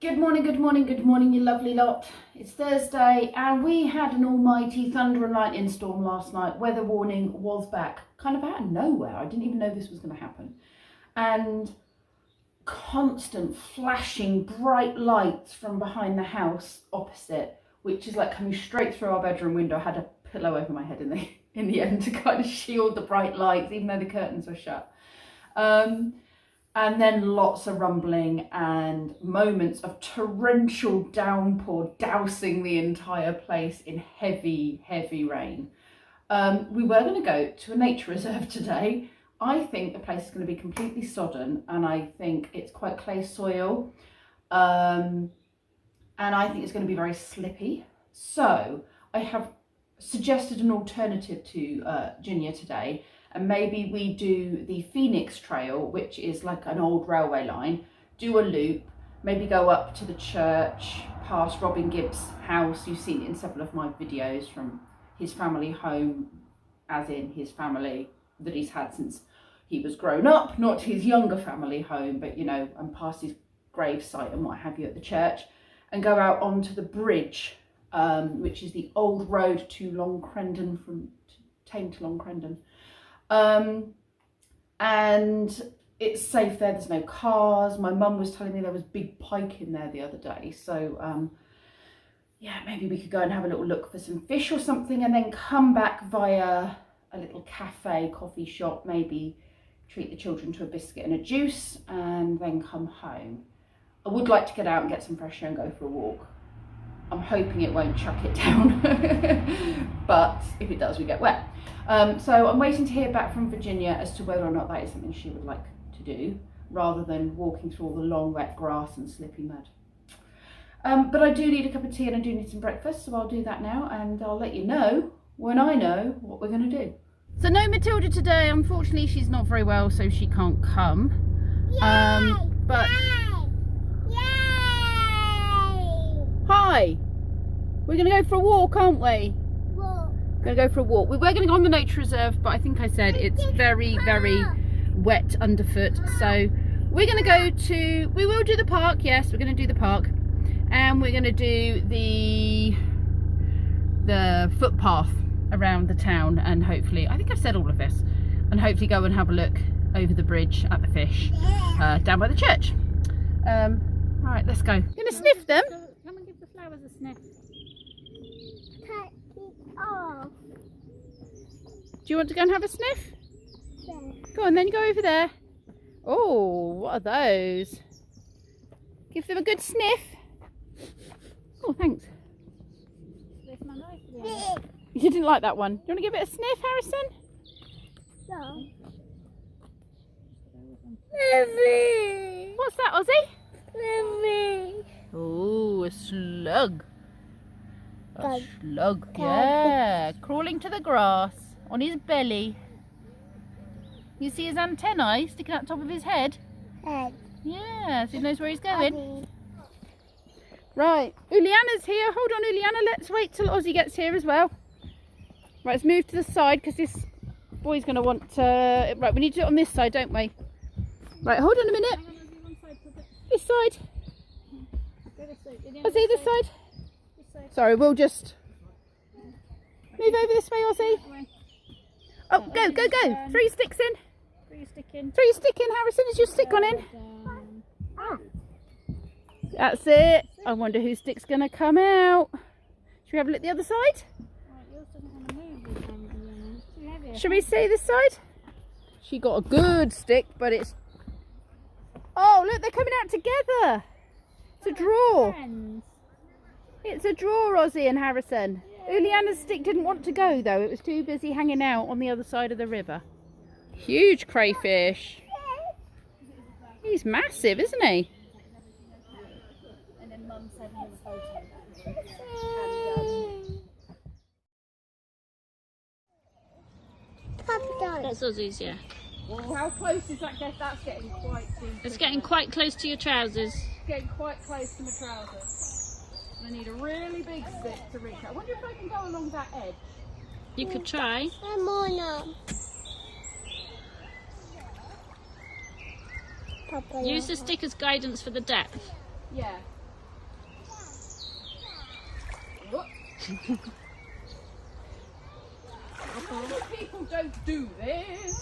Good morning, you lovely lot. It's Thursday and we had an almighty thunder and lightning storm last night. Weather warning was back, kind of out of nowhere. I didn't even know this was going to happen. And constant flashing bright lights from behind the house opposite, which is like coming straight through our bedroom window. I had a pillow over my head in the end to kind of shield the bright lights, even though the curtains were shut. And then lots of rumbling and moments of torrential downpour dousing the entire place in heavy, heavy rain. We were going to go to a nature reserve today. I think the place is going to be completely sodden and I think it's quite clay soil. And I think it's going to be very slippy. So I have suggested an alternative to Ginia today. And maybe we do the Phoenix Trail, which is like an old railway line, do a loop, maybe go up to the church, past Robin Gibbs' house. You've seen it in several of my videos, from his family home, as in his family that he's had since he was grown up, not his younger family home, but, you know, and past his gravesite and what have you at the church, and go out onto the bridge, which is the old road to Long Crendon, from Tame to Long Crendon. And it's safe there, there's no cars. My mum was telling me there was big pike in there the other day, so yeah, maybe we could go and have a little look for some fish or something and then come back via a little cafe, coffee shop, maybe treat the children to a biscuit and a juice and then come home. I would like to get out and get some fresh air and go for a walk. I'm hoping it won't chuck it down, but if it does, we get wet. So I'm waiting to hear back from Virginia as to whether or not that is something she would like to do, rather than walking through all the long wet grass and slippy mud. But I do need a cup of tea and I do need some breakfast, so I'll do that now and I'll let you know when I know what we're going to do. So no Matilda today, unfortunately she's not very well, so she can't come. Yay! But hi! We're going to go for a walk, aren't we? Walk. Going to go for a walk. We were going to go on the nature reserve, but I think I said it's very, very wet underfoot. So we're going to go to, we will do the park, yes, we're going to do the park. And we're going to do the footpath around the town and hopefully, I think I've said all of this, and hopefully go and have a look over the bridge at the fish down by the church. Right, let's go. You're going to sniff them? Come and give the flowers a sniff. Cut it off. Do you want to go and have a sniff? Yeah. Go on then, go over there. Oh, what are those? Give them a good sniff. Oh, thanks. There's my knife again. You didn't like that one. Do you want to give it a sniff, Harrison? No. What's that, Ozzy? Mommy. Oh, a slug. A Dog. slug, Dog. yeah. Crawling to the grass on his belly. You see his antennae sticking out the top of his head? Head. Yeah, so he knows where he's going. Daddy. Right, Uliana's here. Hold on, Uliana. Let's wait till Ozzy gets here as well. Right, let's move to the side because this boy's going to want to... Right, we need to do it on this side, don't we? Right, hold on a minute. This side. Ozzy, this side. Sorry, we'll just move over this way, Ozzy. Oh, go, go, go. Throw your sticks in. Throw your stick in, Harrison. Is your stick gone in? That's it. I wonder whose stick's going to come out. Should we have a look at the other side? Should we see this side? She got a good stick, but it's... Oh, look, they're coming out together. It's a draw. It's a draw, Ozzy and Harrison. Uliana's stick didn't want to go, though. It was too busy hanging out on the other side of the river. Huge crayfish. He's massive, isn't he? And then Mum sent me the photo. That's Ozzy's, yeah. Oh, how close is that? That's getting quite deep. It's getting quite close to your trousers. Getting quite close to my trousers. I need a really big stick to reach out. I wonder if I can go along that edge. You could try. I'm on Use the stick as guidance for the depth. Yeah. Normal people don't do this.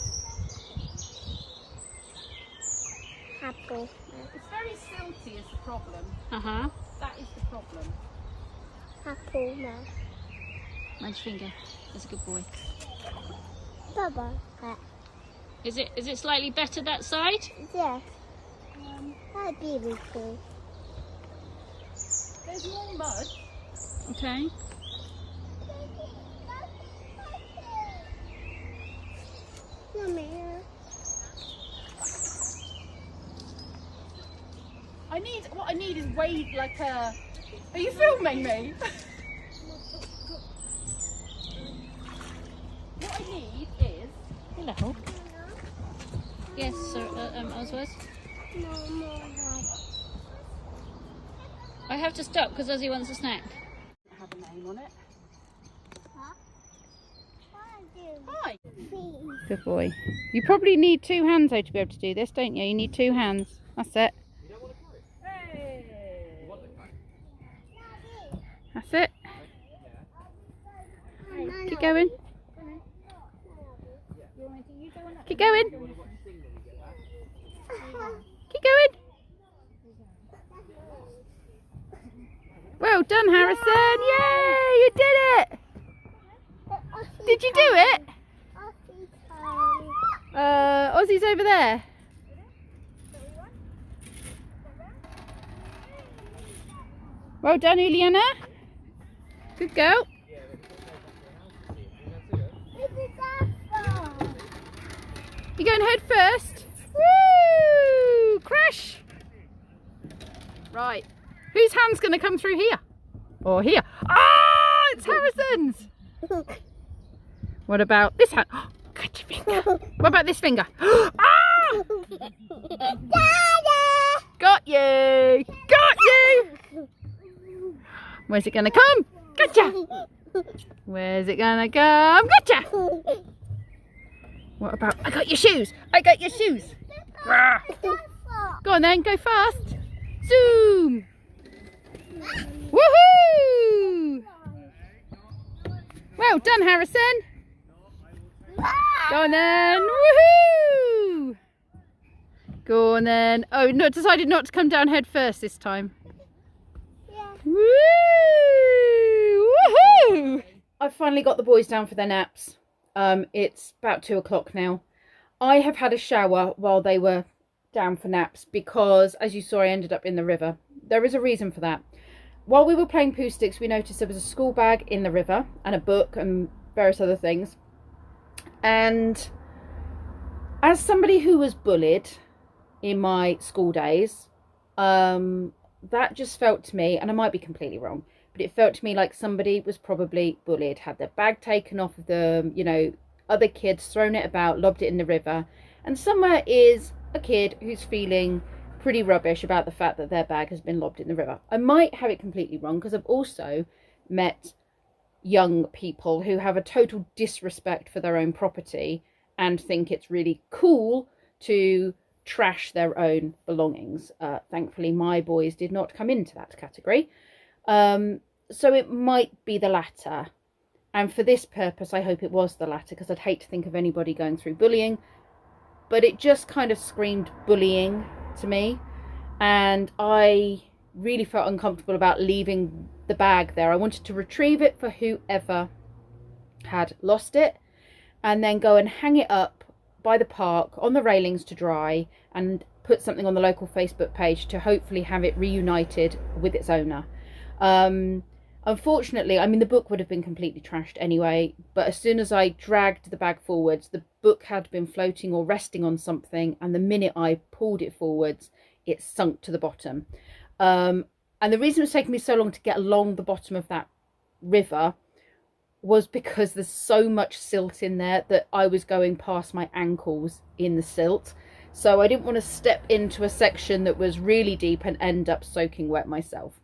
Apple. It's very silty is the problem. Uh-huh. That is the problem. Apple now. Mind your finger. That's a good boy. Baba. Is it slightly better that side? Yes. That'd be really cool. There's more mud. Okay. Mommy. What I need is Wade like a... Are you filming me? What I need is... Hello. Yes, sir. Oswald? No more. I have to stop because Ozzy wants a snack. Have a name on it. Huh? Hi. Please. Good boy. You probably need 2 hands though to be able to do this, don't you? You need 2 hands. That's it. That's it. Keep going. Keep going. Keep going. Well done, Harrison. Yay! You did it. Did you do it? Ozzy's over there. Well done, Juliana. Good girl. You going head first? Woo! Crash! Right. Whose hand's going to come through here? Or here? Ah! It's Harrison's! What about this hand? Oh, got your finger. What about this finger? Ah! Got you! Got you! Where's it going to come? Gotcha! Where's it going to come? Gotcha! What about... I got your shoes! I got your shoes! Rah. Go on then, go fast! Zoom! Woohoo! Well done, Harrison! Go on then! Woohoo! Go on then. Oh, no, decided not to come down head first this time. Woo! Woohoo! I've finally got the boys down for their naps. It's about 2 o'clock now. I have had a shower while they were down for naps because, as you saw, I ended up in the river. There is a reason for that. While we were playing poo sticks, we noticed there was a school bag in the river and a book and various other things. And as somebody who was bullied in my school days, that just felt to me, and I might be completely wrong, but it felt to me like somebody was probably bullied, had their bag taken off of them, you know, other kids thrown it about, lobbed it in the river, and somewhere is a kid who's feeling pretty rubbish about the fact that their bag has been lobbed in the river. I might have it completely wrong because I've also met young people who have a total disrespect for their own property and think it's really cool to trash their own belongings. Thankfully, my boys did not come into that category. So it might be the latter. And for this purpose, I hope it was the latter because I'd hate to think of anybody going through bullying. But it just kind of screamed bullying to me. And I really felt uncomfortable about leaving the bag there. I wanted to retrieve it for whoever had lost it and then go and hang it up by the park on the railings to dry and put something on the local Facebook page to hopefully have it reunited with its owner. Unfortunately, I mean, the book would have been completely trashed anyway, but as soon as I dragged the bag forwards, the book had been floating or resting on something, and the minute I pulled it forwards, it sunk to the bottom. And the reason it was taking me so long to get along the bottom of that river was because there's so much silt in there that I was going past my ankles in the silt. So I didn't want to step into a section that was really deep and end up soaking wet myself.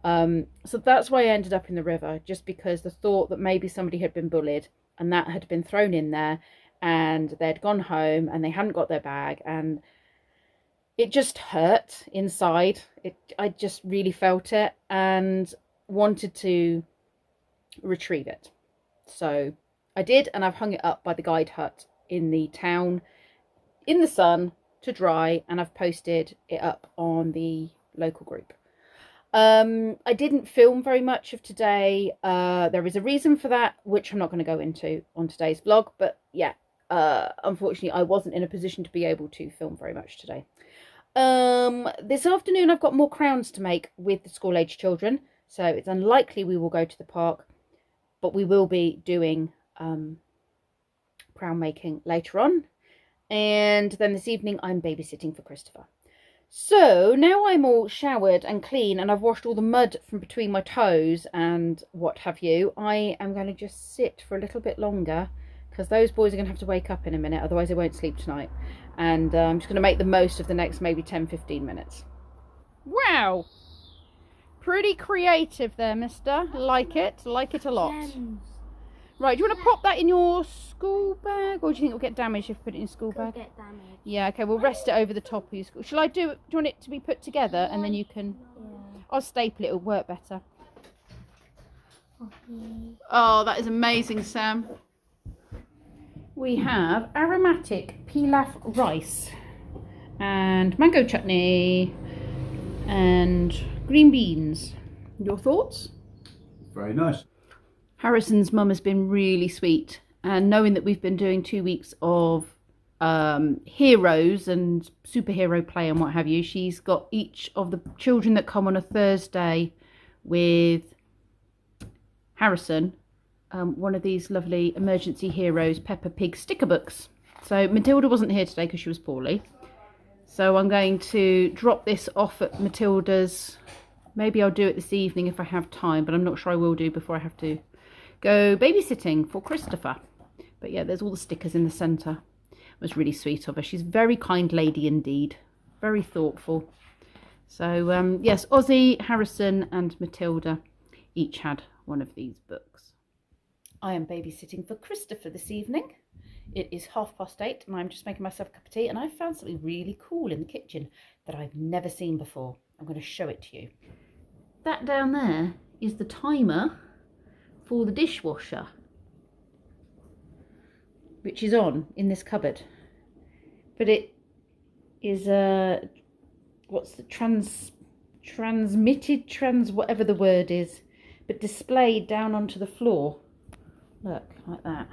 So that's why I ended up in the river, just because the thought that maybe somebody had been bullied and that had been thrown in there and they'd gone home and they hadn't got their bag, and it just hurt inside. I just really felt it and wanted to retrieve it. So I did, and I've hung it up by the guide hut in the town in the sun to dry, and I've posted it up on the local group. I didn't film very much of today. There is a reason for that, which I'm not going to go into on today's vlog, but yeah, unfortunately I wasn't in a position to be able to film very much today. This afternoon I've got more crowns to make with the school age children, so it's unlikely we will go to the park, but we will be doing crown making later on. And then this evening I'm babysitting for Christopher. So now I'm all showered and clean, and I've washed all the mud from between my toes and what have you. I am going to just sit for a little bit longer, because those boys are going to have to wake up in a minute, otherwise they won't sleep tonight. And I'm just going to make the most of the next maybe 10-15 minutes. Wow! Pretty creative there, mister. Like it a lot. Right, do you want to pop that in your school bag, or do you think it'll get damaged if you put it in your school bag? Get damaged. Yeah, okay, we'll rest it over the top of your school. Shall I do you want it to be put together, and then you can... Yeah. I'll staple it, it'll work better. Oh, that is amazing, Sam. We have aromatic pilaf rice and mango chutney and green beans. Your thoughts? Very nice. Harrison's mum has been really sweet, and knowing that we've been doing 2 weeks of heroes and superhero play and what have you, she's got each of the children that come on a Thursday with Harrison one of these lovely emergency heroes Peppa Pig sticker books. So Matilda wasn't here today because she was poorly, so I'm going to drop this off at Matilda's. Maybe I'll do it this evening if I have time, but I'm not sure I will do before I have to go babysitting for Christopher. But yeah, there's all the stickers in the centre. It was really sweet of her. She's a very kind lady indeed. Very thoughtful. So yes, Ozzy, Harrison and Matilda each had one of these books. I am babysitting for Christopher this evening. It is 8:30 and I'm just making myself a cup of tea, and I found something really cool in the kitchen that I've never seen before. I'm going to show it to you. That down there is the timer for the dishwasher, which is on in this cupboard, but it is what's the whatever the word is, but displayed down onto the floor. Look, like that.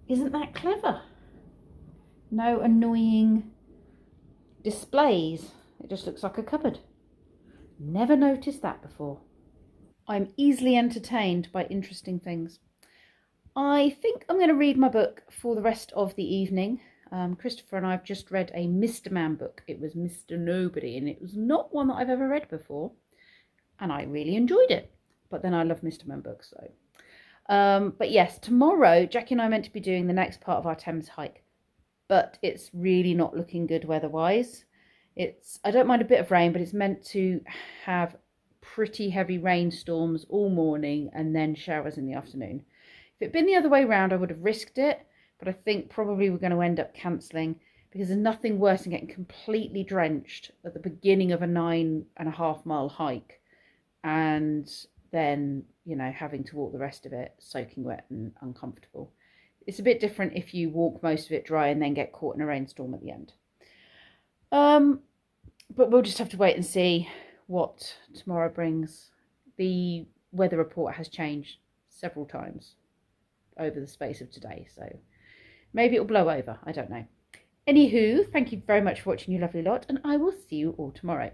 Isn't that clever? No annoying displays. It just looks like a cupboard. Never noticed that before. I'm easily entertained by interesting things. I think I'm going to read my book for the rest of the evening. Christopher and I have just read a Mr. Man book. It was Mr. Nobody, and it was not one that I've ever read before, and I really enjoyed it. But then I love Mr. Man books, so. But yes, tomorrow Jackie and I are meant to be doing the next part of our Thames hike, but it's really not looking good weather-wise. I don't mind a bit of rain, but it's meant to have pretty heavy rainstorms all morning and then showers in the afternoon. If it'd been the other way around, I would have risked it, but I think probably we're going to end up cancelling, because there's nothing worse than getting completely drenched at the beginning of a 9.5 mile hike and then, you know, having to walk the rest of it soaking wet and uncomfortable. It's a bit different if you walk most of it dry and then get caught in a rainstorm at the end. But we'll just have to wait and see what tomorrow brings. The weather report has changed several times over the space of today, so maybe it'll blow over, I don't know. Anywho, thank you very much for watching, you lovely lot, and I will see you all tomorrow.